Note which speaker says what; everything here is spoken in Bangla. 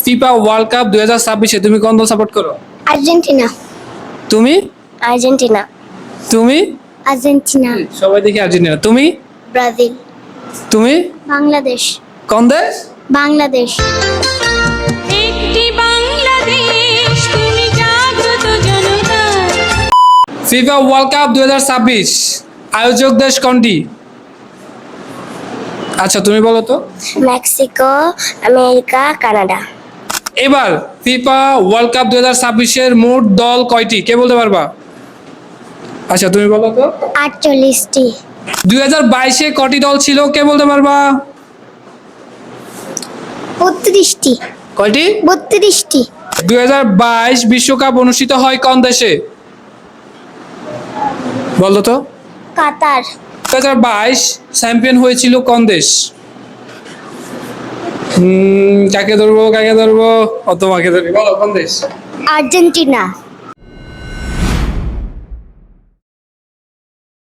Speaker 1: ফিফা ওয়ার্ল্ড কাপ 2026-এ তুমি কোন দল সাপোর্ট করো?
Speaker 2: আর্জেন্টিনা।
Speaker 1: তুমি?
Speaker 2: আর্জেন্টিনা।
Speaker 1: তুমি?
Speaker 2: আর্জেন্টিনা।
Speaker 1: সবাই দেখি আর্জেন্টিনা। তুমি?
Speaker 2: ব্রাজিল।
Speaker 1: তুমি?
Speaker 2: বাংলাদেশ।
Speaker 1: কোন দেশ?
Speaker 2: বাংলাদেশ।
Speaker 3: একটি বাংলাদেশ তুমি জাগ্রত জনতা।
Speaker 1: ফিফা ওয়ার্ল্ড কাপ 2026 আয়োজক দেশ কোনটি? আচ্ছা তুমি বলো তো।
Speaker 2: Mexico, America, Canada.
Speaker 1: এবার ফিফা ওয়ার্ল্ড কাপ 2026-এর মোট দল কয়টি কে বলতে পারবা? আচ্ছা তুমি বলো তো।
Speaker 2: 48টি।
Speaker 1: 2022-এ কটি দল ছিল কে বলতে পারবা?
Speaker 2: 32টি।
Speaker 1: কয়টি?
Speaker 2: 32টি।
Speaker 1: 2022 বিশ্বকাপ অনুষ্ঠিত হয় কোন দেশে? বলো তো।
Speaker 2: কাতার।
Speaker 1: 2022 চ্যাম্পিয়ন হয়েছিল কোন দেশ? কাকে ধরবো? ও তোমাকে ধরবি, বলো কোন দেশ?
Speaker 2: আর্জেন্টিনা।